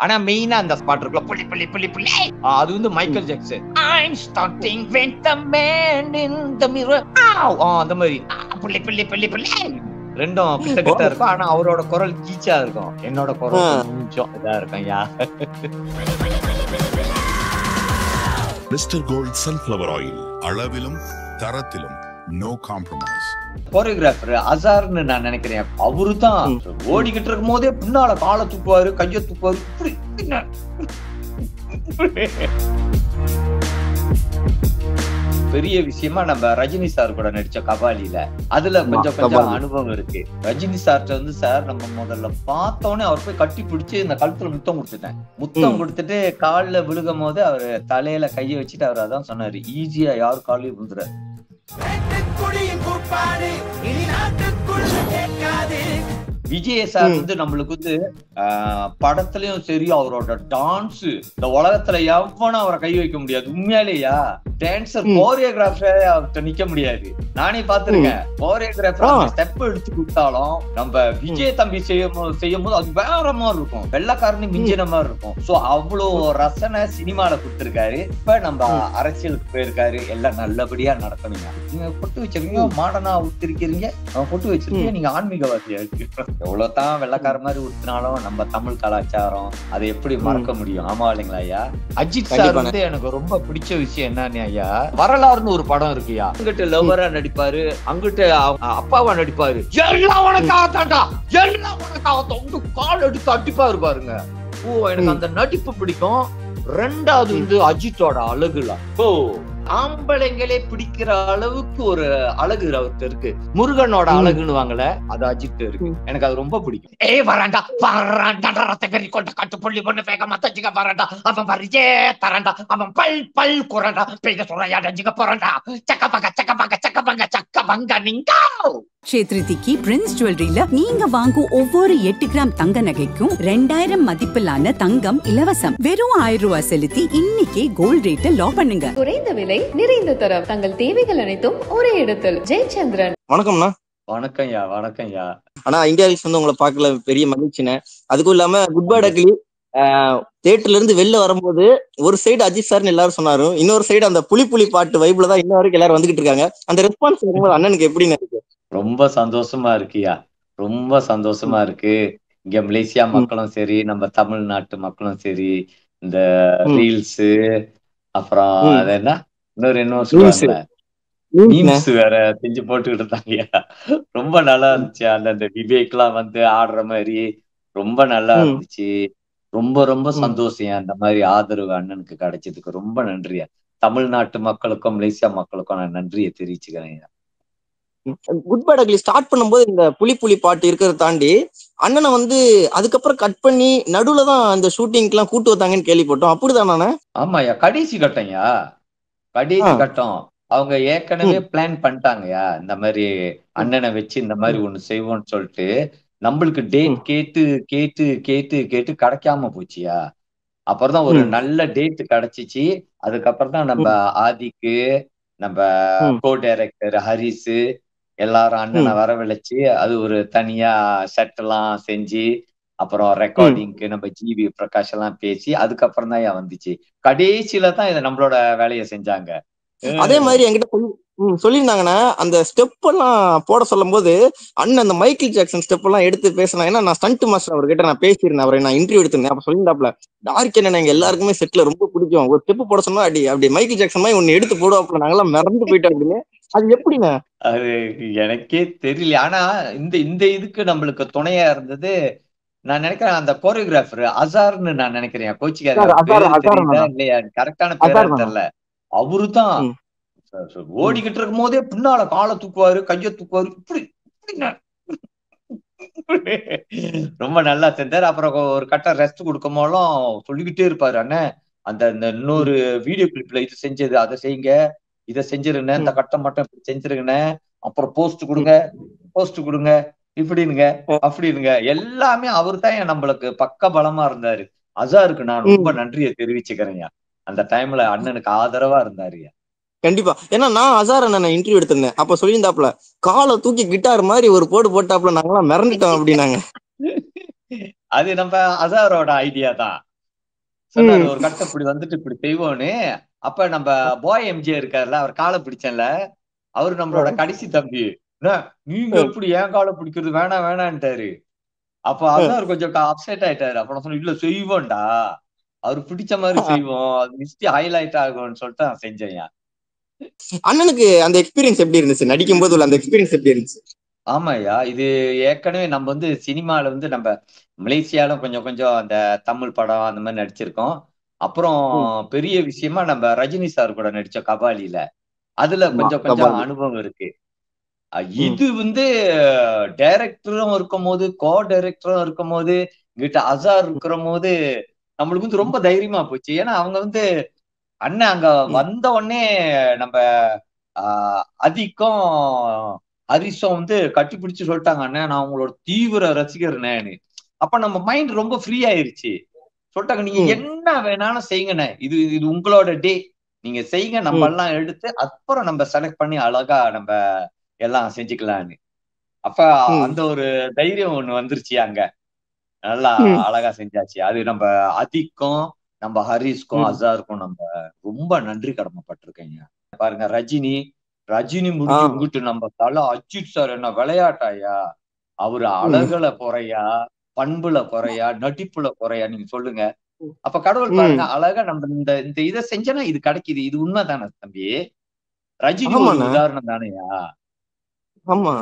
ஆனா மெயினா அந்த ஸ்பாட் இருக்குல்ல, புள்ளி புள்ளி புள்ளி புள்ளி, அது வந்து Michael Jackson. I'm starting with the man in the mirror. அந்த மாதிரி புள்ளி புள்ளி புள்ளி புள்ளி ரெண்டும் கிட்ட கிட்ட இருக்கும். ஆனா அவரோட குரல் கீச்சா இருக்கும், என்னோட குரல் கொஞ்சம் இதா இருக்கும். Yeah mister gold sunflower oil, அளவிலும் தரத்திலும் நோ காம்ப்ரமைஸ். கோரியோகிராஃபர் அசார்னு நான் நினைக்கிறேன். அவரு தான் ஓடிக்கிட்டு இருக்கும் போதே பின்னால காலை தூக்குவாரு, கையை தூக்குவாரு. பெரிய விஷயமா நம்ம ரஜினி சார் கூட நடிச்ச கபாலில அதுல கொஞ்சம் அனுபவம் இருக்கு. ரஜினி சார்ட்ட வந்து, சார் நம்ம முதல்ல பார்த்தோன்னே அவர் போய் கட்டி பிடிச்சு இந்த கழுத்துல முத்தம் கொடுத்துட்டேன். முத்தம் கொடுத்துட்டு கால்ல விழுகும் போது அவரு தலையில கையை வச்சுட்டு அவர் அதான் சொன்னாரு, ஈஸியா யாரு காலையும் விழுந்துறாரு. விஜய் சார் வந்து நம்மளுக்கு வந்து படத்துலயும் சரி, அவரோட டான்ஸ் இந்த உலகத்துல எவனும் அவரை கை வைக்க முடியாது. உண்மையாலேயா டான்சர் கோரியோகிராஃபர் அவர்கிட்ட நிக்க முடியாது. நானே பாத்துருக்கேன். கோரியோகிராஃபர் ஸ்டெப் எடுத்து கொடுத்தாலும் நம்ம விஜய் தம்பி செய்யும் போது அது வேற மாதிரி இருக்கும், வெள்ளக்காரனு மிஞ்சின மாதிரி இருக்கும். சோ அவ்வளவு ரசனை சினிமால கொடுத்திருக்காரு. இப்ப நம்ம அரசியலுக்கு போயிருக்காரு. எல்லாம் நல்லபடியா நடக்கணுங்க. நீங்க பொட்டு வச்சிருக்கீங்க, மாடனா ஊத்திருக்கீங்க, பொட்டு வச்சிருக்கீங்க, நீங்க ஆன்மீகவாதியா இருக்கு. எவ்வளவுதான் வெள்ளக்கார மாதிரி ஊத்தினாலும் நம்ம தமிழ் கலாச்சாரம் அதை எப்படி மறக்க முடியும்? ஆமா இல்லைங்களா ஐயா? அஜித் சார் வந்து எனக்கு ரொம்ப பிடிச்ச விஷயம் என்னன்னு ஐயா, வரலாறுன்னு ஒரு படம் இருக்குயா. அங்கிட்ட லவ்வரா நடிப்பாரு, அங்கிட்ட அப்பாவா நடிப்பாரு. எல்லாம் உனக்காக தாண்டா, எல்லாம் உனக்காக தொண்டு கால் எடுத்து அடிப்பாரு பாருங்க. எனக்கு அந்த நடிப்பு பிடிக்கும். ரெண்டாவது வந்து அஜித்தோட அழகுல ஆம்பளைங்களே பிடிக்கிற அளவுக்கு ஒரு அழகு அவர்கிட்ட இருக்கு. முருகனோட அழகுன்னு வாங்கல, அது அஜித் இருக்கு. எனக்கு அது ரொம்ப பிடிக்கும். வராண்டா வராண்டா ரத்த கறி கொண்ட கட்டு புள்ளி பொண்ணு பேக மத்தச்சிக்க வராண்டா, அவன் வரிஜே தராண்டா, அவன் பல் பல் குறண்டா, பெய்த சொல்றையா டஞ்சிக்க போறாண்டா, சக்கபங்க சக்கபங்க சக்கபங்க சக்கபங்க நீங்க. க்ஷேத்ரிதிக்கு பிரின்ஸ் ஜுவல்லரியில நீங்க வாங்கும் ஒவ்வொரு 8 கிராம் தங்க நகைக்கும் 2000 மதிப்பிலான தங்கம் இலவசம். வெறும் 1000 ரூபாய் செலுத்தி இன்னைக்கே கோல்ட் ரேட்டை லாக் பண்ணுங்க. குறைந்த விலை, நிறைந்த தரம், தங்கள் தேவைகள் அனைத்தும் ஒரே இடத்தில். ஜெயச்சந்திரன். வணக்கம்ண்ணா. வணக்கம்யா. வணக்கம்யா. ஆனா இந்தியா வந்து உங்களை பார்க்கல, பெரிய மகிழ்ச்சினே. அதுக்கும் இல்லாம குட் பை டக்லி தியேட்டர்ல இருந்து வெளில வரும்போது ஒரு சைடு அஜித் சார்னு எல்லாரும் சொன்னாரு, இன்னொரு சைடு அந்த புலி புலி பாட்டு வைப்ல தான் இன்ன வரைக்கும் எல்லாரும் வந்துகிட்டு இருக்காங்க. அந்த ரெஸ்பான்ஸ் அண்ணனுக்கு எப்படின்னு இருக்கு? ரொம்ப சந்தோஷமா இருக்குயா, ரொம்ப சந்தோஷமா இருக்கு. இங்க மலேசியா மக்களும் சரி, நம்ம தமிழ்நாட்டு மக்களும் சரி, இந்த ரீல்ஸ் அப்புறம் அது என்ன இன்னொரு சொல்லுவாங்கல்ல, மீம்ஸ் வேற செஞ்சு போட்டுக்கிட்டு இருந்தாங்கயா. ரொம்ப நல்லா இருந்துச்சு. அந்த விவேக் எல்லாம் வந்து ஆடுற மாதிரி ரொம்ப நல்லா இருந்துச்சு. ரொம்ப ரொம்ப சந்தோஷம். அந்த மாதிரி ஆதரவு அண்ணனுக்கு கிடைச்சதுக்கு ரொம்ப நன்றியா. தமிழ்நாட்டு மக்களுக்கும் மலேசியா மக்களுக்கும் நான் நன்றியை தெரிவிச்சுக்கிறேன். குட் பை டக்லி ஸ்டார்ட் பண்ணும்போது இந்த புலி புலி பாட்டு இருக்கிறத தாண்டி அண்ணனை வந்து அதுக்கப்புறம் கட் பண்ணி நடுவுல தான் இந்த ஷூட்டிங்க்கு எல்லாம் கூட்டு வந்தாங்கன்னு கேள்விப்பட்டோம். அப்படிதானே? ஆமாயா, கடைசி கட்டம்யா, கடைசி கட்டம். அவங்க ஏற்கனவே பிளான் பண்ணிட்டாங்கயா, இந்த மாதிரி அண்ணனை வச்சு இந்த மாதிரி ஒண்ணு செய்வோம்னு சொல்லிட்டு. நம்மளுக்கு டேட் கேட்டு கேட்டு கேட்டு கேட்டு கிடைக்காம போச்சியா. அப்புறம் தான் ஒரு நல்ல டேட் கிடைச்சிச்சு. அதுக்கப்புறம் தான் நம்ம ஆதிக்கு, நம்ம கோ டைரக்டர் ஹரிஸ் எல்லாரும் அண்ணனை வரவழைச்சு அது ஒரு தனியா செட் எல்லாம் செஞ்சு அப்புறம் ரெக்கார்டிங்க்கு நம்ம ஜிவி பிரகாஷ் எல்லாம் பேசி அதுக்கப்புறம் தான் வந்துச்சு. கடைசியில தான் இதை நம்மளோட வேலையை செஞ்சாங்க. அதே மாதிரி என்கிட்ட சொல்லியிருந்தாங்கன்னா அந்த ஸ்டெப் எல்லாம் போட சொல்லும் போது அண்ணன் அந்த மைக்கேல் ஜாக்சன் ஸ்டெப் எல்லாம் எடுத்து பேசினா. ஏன்னா நான் ஸ்டண்ட் மாஸ்டர் அவர்கிட்ட நான் பேசியிருந்தேன், அவரை நான் இன்டர்வியூ எடுத்திருந்தேன். அப்ப சொல்லியிருந்தாப்ல டார்க் என்ன எங்க எல்லாருக்குமே செட்ல ரொம்ப பிடிக்கும், ஒரு ஸ்டெப் போட சொன்னா அப்படி மைக்கேல் ஜாக்சன் மாதிரி ஒன்னு எடுத்து போடுவாப்ல, நாங்கெல்லாம் மறந்து போயிட்டோம் அப்படின்னு. அது எப்படின்னா அது எனக்கே தெரியல. ஆனா இந்த இதுக்கு நம்மளுக்கு துணையா இருந்தது நான் நினைக்கிறேன் அந்த கோரியோகிராஃபர் அசார்னு நான் நினைக்கிறேன். கோச்சிக்காரர் இல்லையா, கரெக்டான பேரா தெரியல. அவருதான் ஓடிக்கிட்டு இருக்கும் போதே பின்னால காலை தூக்குவாரு, கையை தூக்குவாரு. இப்படி ரொம்ப நல்லா செஞ்சாரு. அப்புறம் ஒரு கட்டம் ரெஸ்ட் கொடுக்கும் போதும் சொல்லிக்கிட்டே இருப்பாரு, அண்ணன் அந்த இன்னொரு வீடியோ கிளிப்ல இது செஞ்சது அதை செய்யுங்க, இதை செஞ்சிருங்க, இந்த கட்டம் மட்டும் இப்படி செஞ்சிருங்கண்ணே, அப்புறம் போஸ்ட் கொடுங்க இப்படினுங்க அப்படினுங்க. எல்லாமே அவரு தான் நம்மளுக்கு பக்க பலமா இருந்தாரு. அசாருக்கு நான் ரொம்ப நன்றியை தெரிவிச்சுக்கிறேன். அந்த டைம்ல அண்ணனுக்கு ஆதரவா இருந்தாருயா. கண்டிப்பா. ஏன்னா நான் அசார் அண்ணனை இன்டர்வியூ எடுத்திருந்தேன். அப்ப சொல்லியிருந்தாப்ல காலை தூக்கி கிட்டார் மாதிரி ஒரு போட்டாப்ல, நாங்கெல்லாம் மிரண்டுட்டோம் அப்படின்னாங்க. அது நம்ம அசாரோட ஐடியா தான். சொன்னாரு ஒரு கட்டம் இப்படி வந்துட்டு இப்படி செய்வோன்னு. அப்ப நம்ம பாய் எம்ஜிஆர் இருக்காருல்ல, அவர் காலை பிடிச்சேன்ல, அவரு நம்மளோட கடைசி தம்பி. நீங்க எப்படி என் காலை பிடிக்கிறது, வேணாம் வேணான்ட்டாரு. அப்ப அதான் அவர் கொஞ்சம் அப்செட் ஆயிட்டாரு. அப்ப நான் சொன்னேன், இல்ல செய்வோம்டா, அவரு பிடிச்ச மாதிரி செய்வோம், அது மிஸ்டி ஹைலைட் ஆகும்னு சொல்லிட்டு நான் செஞ்சேன். அண்ணனுக்கு அந்த எக்ஸ்பீரியன்ஸ் எப்படி இருந்துச்சு, நடிக்கும் போது உள்ள அந்த எக்ஸ்பீரியன்ஸ் எப்படி இருந்துச்சு? ஆமாய்யா, இது ஏற்கனவே நம்ம சினிமால நம்ம மலேசியால கொஞ்சம் கொஞ்சம் அந்த தமிழ் படம் அந்த மாதிரி நடிச்சிருக்கோம். அப்புறம் பெரிய விஷயமா நம்ம ரஜினி சார் கூட நடிச்ச கபாலில, அதுல கொஞ்சம் கொஞ்சம் அனுபவம் இருக்கு. இது டைரக்டரும் இருக்கும் போது, கோ டைரக்டரும் இருக்கும் போது, கிட்ட அசார் இருக்கிற போது நம்மளுக்கு ரொம்ப தைரியமா போச்சு. ஏன்னா அவங்க அண்ணன் அங்க வந்த உடனே நம்ம அதிகம் ஹரிஷும் கட்டி பிடிச்சு சொல்லிட்டாங்க, அண்ணன் நான் உங்களோட தீவிர ரசிகர்னேன்னு. அப்ப நம்ம மைண்ட் ரொம்ப ஃப்ரீ ஆயிருச்சு. சொல்லிட்டாங்க, நீங்க என்ன வேணாலும் செய்யுங்கண்ணே, இது இது உங்களோட டே, நீங்க செய்யுங்க, நம்ம எல்லாம் எடுத்து அப்புறம் நம்ம செலக்ட் பண்ணி அழகா நம்ம எல்லாம் செஞ்சுக்கலான்னு. அப்ப அந்த ஒரு தைரியம் ஒண்ணு வந்துருச்சு அங்க. நல்லா அழகா செஞ்சாச்சு. அது நம்ம அதிக்கும் நம்ம ஹரிஷ்க்கும் அசாருக்கும் நம்ம ரொம்ப நன்றி கடமைப்பட்டிருக்கேங்க. பாருங்க, ரஜினி முடிஞ்சு இங்கிட்டு நம்ம தல அஜித் சார் என்ன விளையாட்டாயா, அவரு அழகுல குறையா, பண்புல குறையா, நடிப்புல குறையா, நீங்க சொல்லுங்க. அப்ப கடவுள் பாருங்க அழகா நம்ம இந்த இதை செஞ்சனா இது கிடைக்குது. இது உண்மைதானே தம்பி? ரஜினி ஒரு உதாரணம் தானேயா? ஆமா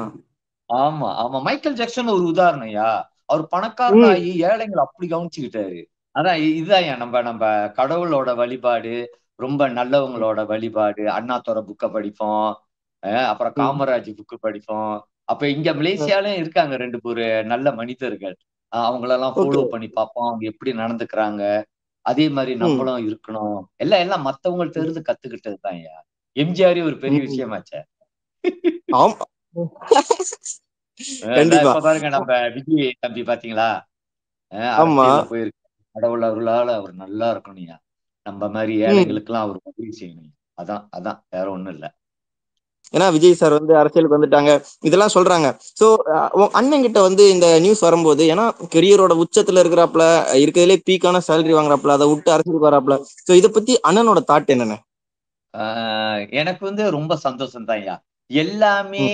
ஆமா ஆமா. மைக்கேல் ஜாக்சன் ஒரு உதாரணம்யா. அவர் பணக்காரனாகி ஏழைங்களை அப்படி கவனிச்சுக்கிட்டாரு. அதான் இதுதான் நம்ம கடவுளோட வழிபாடு, ரொம்ப நல்லவங்களோட வழிபாடு. அண்ணாதுரை புக்க படிப்போம், அப்புறம் காமராஜ் புக்கு படிப்போம். அப்ப இங்க மலேசியாலயும் இருக்காங்க 2 நல்ல மனிதர்கள், அவங்களெல்லாம் ஃபாலோ பண்ணி பார்ப்போம், அவங்க எப்படி நடந்துக்கிறாங்க, அதே மாதிரி நம்மளும் இருக்கணும். எல்லாம் மத்தவங்கள்ட்ட இருந்து கத்துக்கிட்டதுதான். எம்ஜிஆரே ஒரு பெரிய விஷயமாச்சே. இப்ப பாருங்க, நம்ம விஜய் தம்பி பாத்தீங்களா, அரசியல்ல போயிருக்கு. கடவுள் அருளால அவர் நல்லா இருக்கணும்யா, நம்ம மாதிரி ஏழைகளுக்கு எல்லாம் அவர் உதவி செய்யணும். அதான் வேற ஒண்ணும் இல்ல. ஏன்னா விஜய் சார் அரசியலுக்கு வந்துட்டாங்க, இதெல்லாம் சொல்றாங்க. சோ அண்ணன் கிட்ட இந்த நியூஸ் வரும்போது, ஏன்னா கெரியரோட உச்சத்துல இருக்கிறாப்ல, இருக்கிறதுலே பீக்கான சேலரி வாங்குறாப்ல, அதை விட்டு அரசியலுக்கு வராப்ல. சோ இதை பத்தி அண்ணனோட தாட் என்னன்னு? எனக்கு ரொம்ப சந்தோஷம் தான் ஐயா. எல்லாமே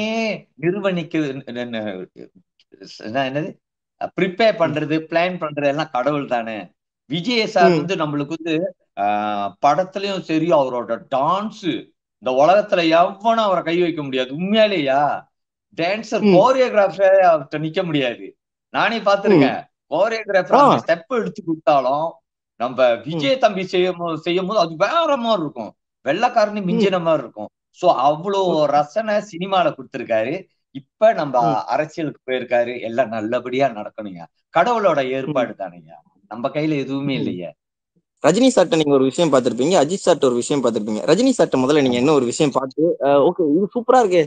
நிர்வகிக்க என்னது ப்ரிப்பேர் பண்றது, பிளான் பண்றது எல்லாம் கடவுள் தானே. விஜய் சார் நம்மளுக்கு படத்துலயும் சரி, அவரோட டான்ஸ் இந்த உலகத்துல எவனும் அவரை கை வைக்க முடியாது. உண்மையாலேயா, டான்சர் கோரியோகிராஃபர் அவர்கிட்ட நிக்க முடியாது. நானே பாத்துருக்கேன், கோரியோகிராஃபர் ஸ்டெப் எடுத்து கொடுத்தாலும் நம்ம விஜய் தம்பி செய்யும் போது அது வேற மாதிரி இருக்கும், வெள்ளக்காரனு மிஞ்சின மாதிரி இருக்கும். சோ அவ்வளோ ரசனை சினிமால கொடுத்திருக்காரு. இப்ப நம்ம அரசியலுக்கு போயிருக்காரு, எல்லாம் நல்லபடியா நடக்கணுங்க. கடவுளோட ஏற்பாடு தானேங்க, நம்ம கையில எதுவுமே இல்லையா. ரஜினி சார்ட்ட நீங்க ஒரு விஷயம் பார்த்திருப்பீங்க, அஜித் சார்ட்ட ஒரு விஷயம் பார்த்திருப்பீங்க. ரஜினி சார்ட்ட முதல்ல நீங்க என்ன ஒரு விஷயம் பார்த்து ஓகே இது சூப்பரா இருக்கு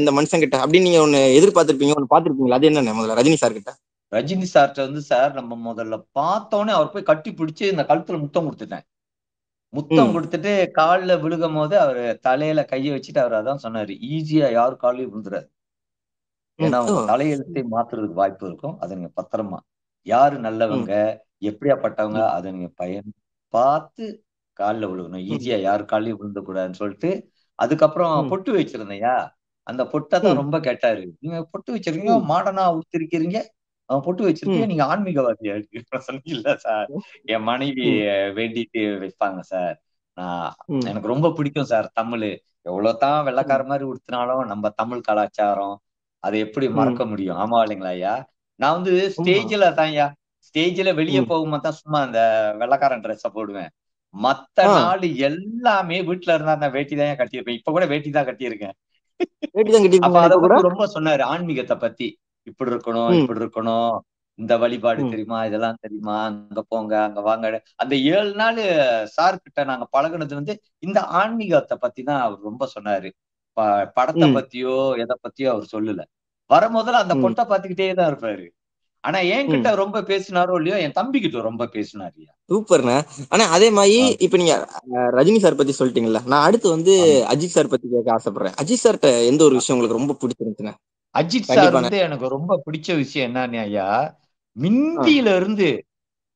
இந்த மனுஷன் கிட்ட அப்படின்னு நீங்க ஒண்ணு எதிர்பார்த்திருப்பீங்க, ஒண்ணு பாத்திருப்பீங்க, அது என்ன முதல்ல ரஜினி சார் கிட்ட? ரஜினி சார்ட்ட சார் நம்ம முதல்ல பார்த்தோன்னே அவர் போய் கட்டி பிடிச்சு இந்த கழுத்துல முத்தம் கொடுத்துட்டேன். முத்தம் கொடுத்துட்டு காலில் விழுகும் போது அவரு தலையில கையை வச்சுட்டு அவர் அதான் சொன்னாரு, ஈஸியா யாரு காலையும் விழுந்துறாரு, ஏன்னா உங்க தலையெழுத்தை மாத்துறதுக்கு வாய்ப்பு இருக்கும், அதை நீங்க பத்திரமா, யாரு நல்லவங்க எப்படியாப்பட்டவங்க அதை நீங்க பார்த்து காலில் விழுகணும், ஈஸியா யாரு காலையும் விழுந்த கூடாதுன்னு சொல்லிட்டு. அதுக்கப்புறம் பொட்டு வச்சிருந்தையா, அந்த பொட்டை தான் ரொம்ப கேட்டாரு, நீங்க பொட்டு வச்சிருக்கீங்க, மாடனா உடுத்திருக்கிறீங்க, பொட்டு வச்சிருக்கீங்க, நீங்க ஆன்மீகவாதியா இருக்கு. இல்ல சார், என் மனைவி வேண்டிட்டு வைப்பாங்க சார், நான் எனக்கு ரொம்ப பிடிக்கும் சார் தமிழ், எவ்வளவுதான் வெள்ளக்கார மாதிரி உடுத்தினாலும் நம்ம தமிழ் கலாச்சாரம் அதை எப்படி மறக்க முடியும். ஆமா இல்லைங்களா ஐயா? நான் ஸ்டேஜ்ல தான் ஐயா, ஸ்டேஜ்ல வெளியே போகும்போது தான் சும்மா அந்த வெள்ளக்காரன் ட்ரெஸ்ஸ போடுவேன். மத்த நாள் எல்லாமே வீட்டுல இருந்தா அந்த வேட்டி தான் கட்டியிருப்பேன். இப்ப கூட வேட்டி தான் கட்டியிருக்கேன். அப்ப அதை பத்தி ரொம்ப சொன்னாரு, ஆன்மீகத்தை பத்தி, இப்படி இருக்கணும் இப்படி இருக்கணும், இந்த வழிபாடு தெரியுமா, இதெல்லாம் தெரியுமா, அங்க போங்க அங்க வாங்க. அந்த 7 நாள் சார் கிட்ட நாங்க பழகுனது இந்த ஆன்மீகத்தை பத்தி தான் அவர் ரொம்ப சொன்னாரு. படத்தை பத்தியோ எதை பத்தியோ அவர் சொல்லல. வர முதல்ல அந்த பொட்டை பாத்துக்கிட்டே தான் இருப்பாரு. ஆனா என்கிட்ட ரொம்ப பேசினாரோ இல்லையோ, என் தம்பி கிட்ட ரொம்ப பேசினாரு. சூப்பர்ண்ணா. ஆனா அதே மாதிரி இப்ப நீங்க ரஜினி சார் பத்தி சொல்லிட்டீங்கல்ல, நான் அடுத்து அஜித் சார் பத்தி கேட்க ஆசைப்படுறேன். அஜித் சார்ட்ட எந்த ஒரு விஷயம் உங்களுக்கு ரொம்ப பிடிச்சிருந்துச்சுன்னா? அஜித் சார் எனக்கு ரொம்ப பிடிச்ச விஷயம் என்னன்னு ஐயா, மிந்தியில இருந்து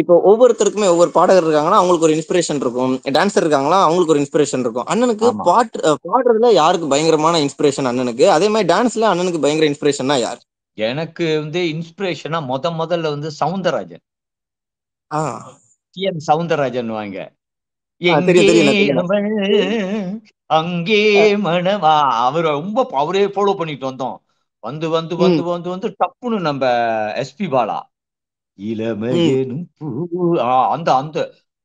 இப்போ ஒவ்வொருத்தருக்குமே ஒவ்வொரு பாடகர் இருக்காங்கன்னா அவங்களுக்கு ஒரு இன்ஸ்பிரேஷன் இருக்கும், டான்சர் இருக்காங்களா அவங்களுக்கு ஒரு இன்ஸ்பிரேஷன் இருக்கும். அண்ணனுக்கு ஆமா. பாடுறதுல யாருக்கு பயங்கரமான இன்ஸ்பிரேஷன் அண்ணனுக்கு, அதே மாதிரி டான்ஸ்ல அண்ணனுக்கு பயங்கர இன்ஸ்பிரேஷன்னா யார்? எனக்கு இன்ஸ்பிரேஷனா முதல்ல சவுந்தரராஜன், ஆ TN சவுந்தரராஜன் வாங்க. தெரியும் எங்கே தெரியும் அவள் அங்கே மனவா, அவரே ஃபாலோ பண்ணிட்டு வந்தோம். வந்து வந்து வந்து வந்து வந்து டப்புன்னு நம்ம எஸ்பி பாலா இளமையேனும் அந்த அந்த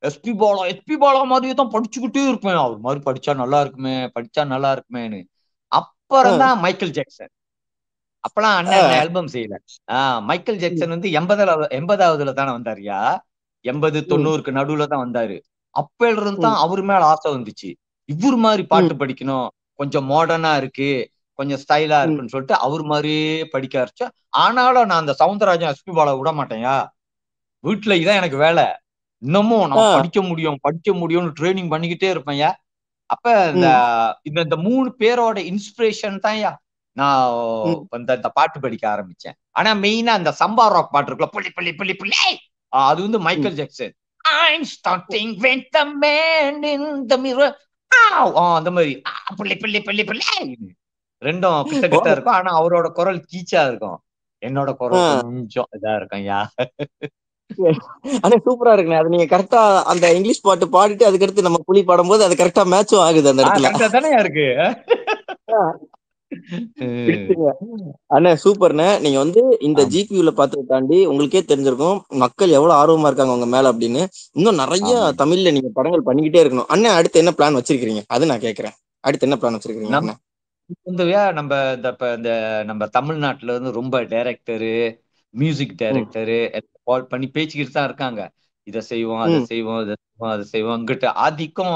எஸ்பி பாலா மாதிரியே தான் படிச்சுக்கிட்டே இருப்பேன். அவர் மாதிரி படிச்சா நல்லா இருக்குமேன்னு. அப்புறம் தான் மைக்கேல் ஜாக்சன். அப்பெல்லாம் அண்ணன் ஆல்பம் செய்யல. மைக்கேல் ஜாக்சன் 80வது தானே வந்தாருயா, 80-90க்கு நடுவுல தான் வந்தாரு. அப்பல இருந்து தான் அவர் மேல ஆசை வந்துச்சு. இவர் மாதிரி பாட்டு படிக்கணும், கொஞ்சம் மாடர்னா இருக்கு, கொஞ்சம் ஸ்டைலா இருக்குன்னு சொல்லிட்டு அவர் மாதிரியே படிக்க ஆரம்பிச்சேன். ஆனாலும் நான் அந்த சவுந்தரராஜன் எஸ்பி பாலா விட மாட்டேன்யா. வீட்டுல இதான் எனக்கு வேலை. இன்னமும் நான் படிக்க முடியும்னு ட்ரைனிங் பண்ணிக்கிட்டே இருப்பேன்யா. அப்ப இந்த 3 பேரோட இன்ஸ்பிரேஷன் தான் நான் இந்த பாட்டு படிக்க ஆரம்பிச்சேன். ஆனா மெயினா அந்த சம்பா ராக் பாட்டு இருக்குல்ல, புள்ளி புள்ளி புள்ளி புள்ளி, அது Michael Jackson. I'm starting with the man in the mirror. அந்த மாதிரி புள்ளி புள்ளி புள்ளி புள்ளி ரெண்டும் கிட்ட இருக்கும். ஆனா அவரோட குரல் கீச்சா இருக்கும், என்னோட குரல் கொஞ்சம் இதா இருக்கும். ஆனா சூப்பரா இருக்குண்ணே. அது நீங்க கரெக்டா அந்த இங்கிலீஷ் பாட்டு பாடிட்டு அதுக்கடுத்து நம்ம புலி பாடும்போது அது கரெக்டா மேட்சும் ஆகுது அந்த இடத்துல. தானே இருக்கு. அண்ணா சூப்பர்ண்ணே. நீங்க இந்த GQல பார்த்ததை தாண்டி உங்களுக்கே தெரிஞ்சிருக்கும் மக்கள் எவ்வளவு ஆர்வமா இருக்காங்க உங்க மேல அப்படின்னு. இன்னும் நிறைய தமிழ்ல நீங்க படங்கள் பண்ணிக்கிட்டே இருக்கணும். அண்ணன் அடுத்து என்ன பிளான் வச்சிருக்கீங்க அது நான் கேக்குறேன். அடுத்து என்ன பிளான் வச்சிருக்கீங்க? நம்ம தமிழ்நாட்டுல ரொம்ப டைரக்டரு, மியூசிக் டைரக்டரு கால் பண்ணி பேசிக்கிட்டு தான் இருக்காங்க. இதை செய்வோம் அதை செய்வோம் இங்கிட்ட ஆதிக்கம்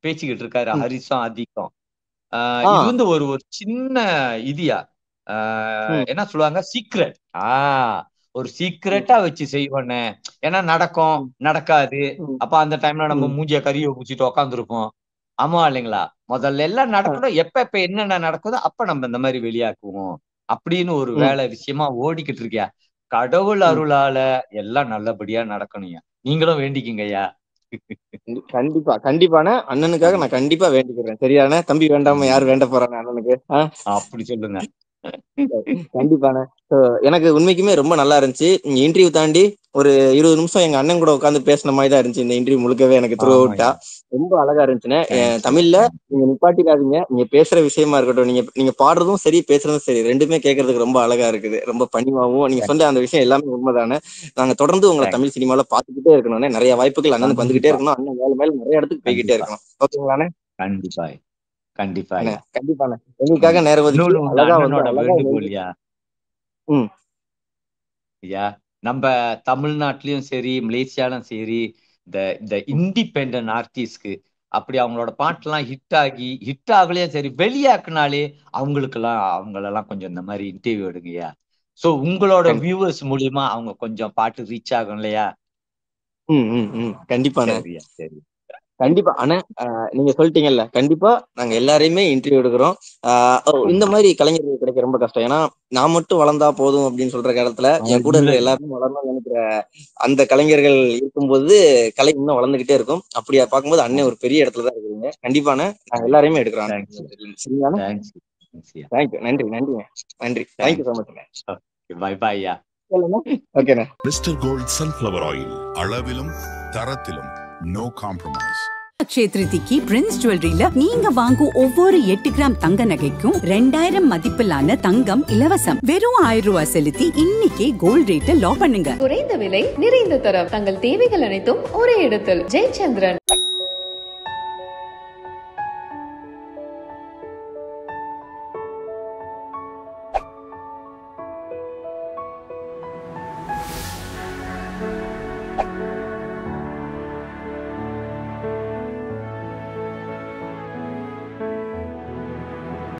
பேசிக்கிட்டு இருக்காரு, ஹரிசும் ஆதிக்கம். இது ஒரு சின்ன இதியா என்ன சொல்லுவாங்க, சீக்ரெட். ஒரு சீக்ரெட்டா வச்சு செய்வோன்னு. ஏன்னா நடக்காது. அப்ப அந்த டைம்ல நம்ம மூஞ்சிய கறியை பூச்சிட்டு உக்காந்துருப்போம். ஆமா இல்லைங்களா? முதல்ல எல்லாம் நடக்கணும், எப்ப என்னென்ன நடக்குதோ அப்ப நம்ம இந்த மாதிரி வெளியாக்குவோம் அப்படின்னு ஒரு வேலை விஷயமா ஓடிக்கிட்டு இருக்கியா. கடவுள் அருளால எல்லாம் நல்லபடியா நடக்கணும்யா. நீங்களும் வேண்டிக்கிங்கய்யா. கண்டிப்பா கண்டிப்பான அண்ணனுக்காக நான் கண்டிப்பா வேண்டிக்கிறேன். சரியான தம்பி வேண்டாம யாரு வேண்ட போறாங்க அண்ணனுக்கு? அப்படி சொல்லுங்க. கண்டிப்பான. எனக்கு உண்மைக்குமே ரொம்ப நல்லா இருந்துச்சு. இன்டர்வியூ தாண்டி ஒரு 20 நிமிஷம் எங்க அண்ணன் கூட உட்காந்து பேசின மாதிரி தான் இருந்துச்சு இந்த இன்டர்வியூ முழுக்கவே. எனக்கு த்ரூ அவுட்டா ரொம்ப அழகா இருந்துச்சுன்னு. தமிழ்ல நீங்க நிப்பாட்டிக்காதீங்க. நீங்க பேசுற விஷயமா இருக்கட்டும், நீங்க பாடுறதும் சரி பேசுறதும் சரி ரெண்டுமே கேட்கறதுக்கு ரொம்ப அழகா இருக்குது. ரொம்ப பணிவாகவும் நீங்க சொன்ன அந்த விஷயம் எல்லாமே உண்மைதானே. நாங்க தொடர்ந்து உங்களை தமிழ் சினிமால பாத்துக்கிட்டே இருக்கணும்னே. நிறைய வாய்ப்புகள் அண்ணனுக்கு வந்துகிட்டே இருக்கணும். அண்ணன் மேல நிறைய இடத்துக்கு போய்கிட்டே இருக்கணும். ஓகேங்களாண்ணே? கண்டிப்பா கண்டிப்பாண்ணே. எங்களுக்காக நேரம் ஒதுக்கி அழகா வேண்டுகோள்யா. நம்ம தமிழ்நாட்டிலயும் சரி மலேசியாலும் சரி இந்த இண்டிபெண்டன்ட் ஆர்டிஸ்ட்க்கு அப்படி அவங்களோட பாட்டெல்லாம் ஹிட் ஆகலையும் சரி வெளியாக்குனாலே அவங்களெல்லாம் கொஞ்சம் இந்த மாதிரி இன்டர்வியூ எடுங்கய்யா. சோ உங்களோட வியூவர்ஸ் மூலியமா அவங்க கொஞ்சம் பாட்டு ரீச் ஆகும் இல்லையா? கண்டிப்பா சரி கண்டிப்பா. ஆனா நீங்க சொல்லிட்டீங்கல்ல, கண்டிப்பா நாங்க எல்லாரையுமே இன்டர்வியூ எடுக்கிறோம். இந்த மாதிரி கலைஞர்கள் கிடைக்க ரொம்ப கஷ்டம். ஏன்னா நான் மட்டும் வளர்ந்தா போதும் அப்படின்னு சொல்ற காலத்துல என் கூட இருக்கிற எல்லாருமே வளரணும்னு நினைக்கிற அந்த கலைஞர்கள் இருக்கும்போது கலை இன்னும் வளர்ந்துகிட்டே இருக்கும். அப்படியா பார்க்கும்போது அண்ணன் ஒரு பெரிய இடத்துலதான் இருக்கிறீங்க. கண்டிப்பான நாங்க எல்லாரையுமே எடுக்கிறோம். தேங்க்யூ. நன்றி. Thank you so much. பை பையா. ஓகேண்ணா. மிஸ்டர் கோல்ட் சன்ஃப்ளவர் ஆயில், அளவிலும் தரத்திலும் நோ காம்ப்ரமைஸ். அக்ஷய திருதிக்கு பிரின்ஸ் ஜுவல்லரியில நீங்க வாங்கும் ஒவ்வொரு 8 கிராம் தங்க நகைக்கும் 2000 மதிப்பிலான தங்கம் இலவசம். வெறும் 1000 ரூபாய் செலுத்தி இன்னைக்கே கோல்ட் ரேட்டை லாக் பண்ணுங்க. குறைந்த விலை, நிறைந்த தரம், தங்கள் தேவைகள் அனைத்தும் ஒரே இடத்தில். ஜெயச்சந்திரன்.